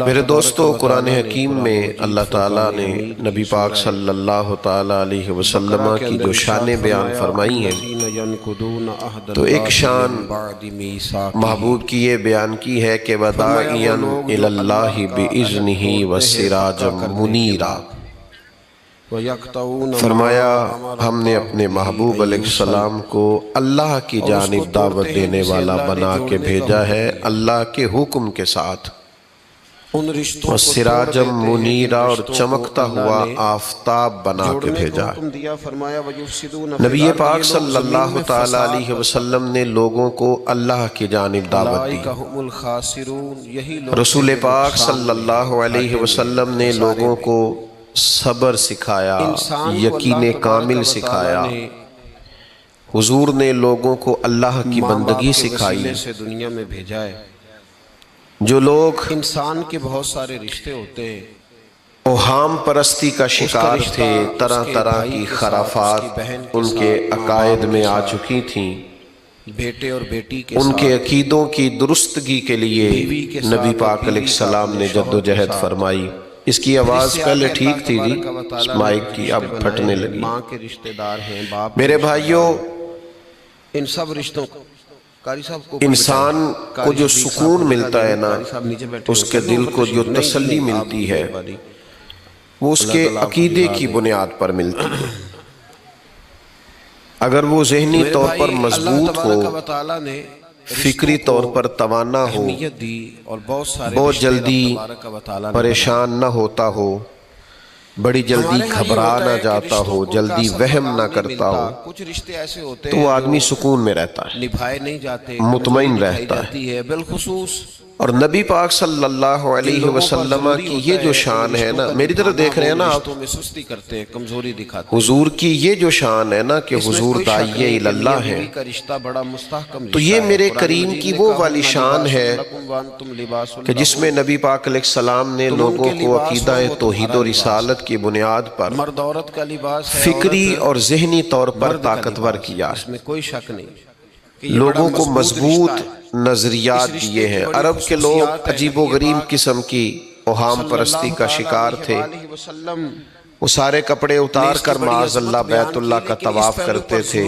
میرے دوستو، قرآن حکیم میں اللہ تعالیٰ نے نبی پاک صلی اللہ تعالیٰ علیہ وسلم کی جو شانیں بیان فرمائی ہیں، تو ایک شان محبوب کی یہ بیان کی ہے کہ وَدَاعِيًا إِلَى اللَّهِ بِإِذْنِهِ وَسِرَاجًا مُنِيرًا، فرمایا ہم نے اپنے محبوب علیہ السلام کو اللہ کی جانب دعوت دینے والا بنا کے بھیجا ہے، اللہ کے حکم کے ساتھ، وَسِرَاجًا مُنِيرًا، اور چمکتا ہوا آفتاب بنا کے بھیجا۔ نبی پاک صلی اللہ تعالیٰ علیہ وسلم نے لوگوں کو اللہ کی جانب دعوت دی۔ رسول پاک صلی اللہ علیہ وسلم نے لوگوں کو صبر سکھایا، یقین کامل سکھایا۔ حضور نے لوگوں کو اللہ کی بندگی سکھائی۔ دنیا میں بھیجا ہے۔ جو لوگ انسان کے بہت سارے رشتے ہوتے ہیں، اوہام پرستی کا شکار تھے، طرح طرح کی خرافات ان کے عقائد میں آ چکی تھیں، بیٹے اور بیٹی کے ان کے عقیدوں کی درستگی کے لیے نبی پاک علیہ السلام نے جد و جہد فرمائی۔ اس کی آواز پہلے ٹھیک تھی جی، اس مائک کی اب پھٹنے لگی۔ ماں کے رشتہ دار ہیں، باپ، میرے بھائیوں، ان سب رشتوں انسان کو جو سکون ملتا ہے نا، اس کے دل کو جو تسلی ملتی ہے، وہ اس کے عقیدے کی بنیاد پر ملتی ہے۔ اگر وہ ذہنی طور پر مضبوط ہو، فکری طور پر توانا ہو، بہت جلدی پریشان نہ ہوتا ہو، بڑی جلدی گھبرا نہ جاتا ہو، جلدی وہم نہ کرتا ہو، کچھ رشتے ایسے ہوتے تو وہ آدمی سکون میں رہتا ہے، نبھائے نہیں جاتے، مطمئن رہتا ہے۔ بالخصوص اور نبی پاک صلی اللہ علیہ وسلم کی یہ جو شان ہے نا، میری طرف دیکھ رہے ہیں نا آپ، میں سستی کرتے ہیں، کمزوری دکھاتے حضور کی یہ جو شان ہے نا کہ حضور داعیہ اللہ ہے، کا رشتہ بڑا مستحکم تو یہ میرے کریم کی وہ والی شان ہے کہ جس میں نبی پاک علیہ السلام نے لوگوں کو عقیدہ توحید و رسالت کی بنیاد پر مرد عورت کا لباس ہے، فکری اور ذہنی طور پر طاقتور کیا، اس میں کوئی شک نہیں، لوگوں کو مضبوط نظریات دیے ہیں۔ عرب کے لوگ عجیب و غریب قسم کی اوہام پرستی کا شکار تھے، وہ سارے کپڑے اتار کر معاذ اللہ بیت اللہ کا طواف کرتے تھے۔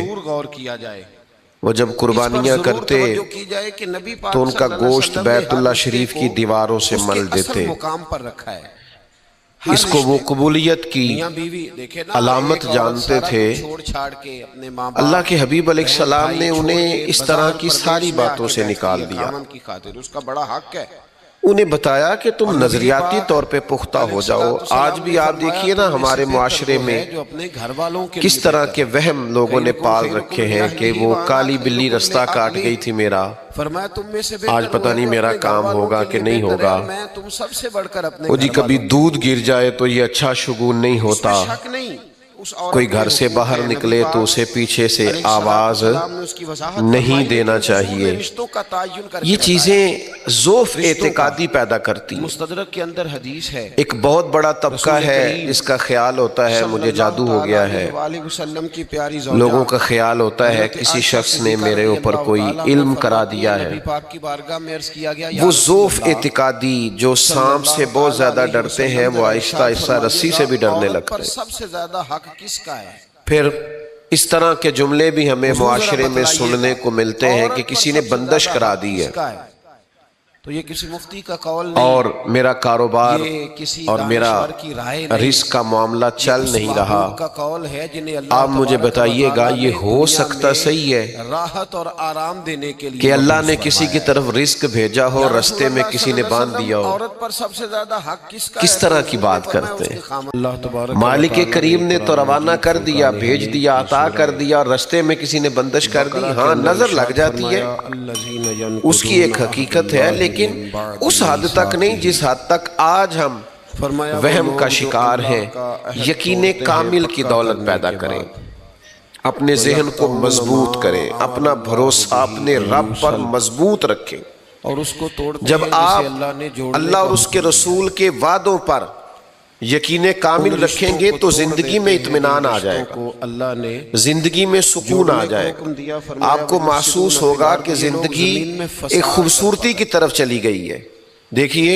وہ جب قربانیاں کرتے تو ان کا گوشت بیت اللہ شریف کی دیواروں سے مل دیتے۔ اس کو وہ قبولیت کی علامت جانتے تھے۔ اللہ کے حبیب علیہ السلام نے انہیں اس طرح کی ساری باتوں سے نکال دیا، انہیں بتایا کہ تم نظریاتی طور پہ پختہ ہو جاؤ۔ آج بھی آپ دیکھیے نا ہمارے معاشرے میں کس طرح کے وہم لوگوں نے پال رکھے ہیں کہ وہ کالی بلی رستہ کاٹ گئی تھی میرا، آج پتہ نہیں میرا کام ہوگا کہ نہیں ہوگا، وہ جی کبھی دودھ گر جائے تو یہ اچھا شگون نہیں ہوتا، کوئی گھر سے باہر نکلے تو اسے پیچھے سے آواز نہیں دینا چاہیے۔ یہ چیزیں ذوف اعتقادی پیدا کرتی ہیں۔ مستدرک کے اندر حدیث ہے، ایک بہت بڑا طبقہ ہے جس کا خیال ہوتا ہے مجھے جادو ہو گیا ہے، لوگوں کا خیال ہوتا ہے کسی شخص نے میرے اوپر کوئی علم کرا دیا ہے۔ وہ ذوف اعتقادی جو سانپ سے بہت زیادہ ڈرتے ہیں، وہ آہستہ آہستہ رسی سے بھی ڈرنے لگتے ہیں۔ سب سے زیادہ حق کس کا ہے؟ پھر اس طرح کے جملے بھی ہمیں معاشرے میں سننے کو ملتے ہیں کہ کسی نے بندش کرا دی ہے، تو یہ کسی مفتی کا قول نہیں، اور میرا کاروبار اور میرا رزق کا معاملہ چل نہیں رہا۔ آپ مجھے بتائیے گا یہ ہو سکتا صحیح ہے راحت اور آرام دینے کے لیے کہ اللہ نے کسی کی طرف رزق بھیجا ہو، رستے میں کسی نے باندھ دیا ہو؟ عورت پر سب سے زیادہ حق کس کا ہے؟ کس طرح کی بات کرتے ہیں؟ مالک کریم نے تو روانہ کر دیا، بھیج دیا، عطا کر دیا، اور رستے میں کسی نے بندش کر دی، ہاں نظر لگ جاتی ہے، اس کی ایک حقیقت ہے، لیکن اس حد تک نہیں جس حد تک آج ہم وہم کا شکار ہیں۔ یقین کامل کی دولت پیدا کریں، اپنے ذہن کو مضبوط کریں، اپنا بھروسہ اپنے رب پر مضبوط رکھیں۔ اور اس کو توڑتے جب ہیں آپ جسے اللہ نے اللہ اور اس کے رسول کے وعدوں پر یقین کامل رکھیں گے تو زندگی میں اطمینان آ جائے گا، زندگی میں سکون آ جائے گا، آپ کو محسوس ہوگا کہ زندگی ایک خوبصورتی کی طرف چلی گئی ہے، دیکھیے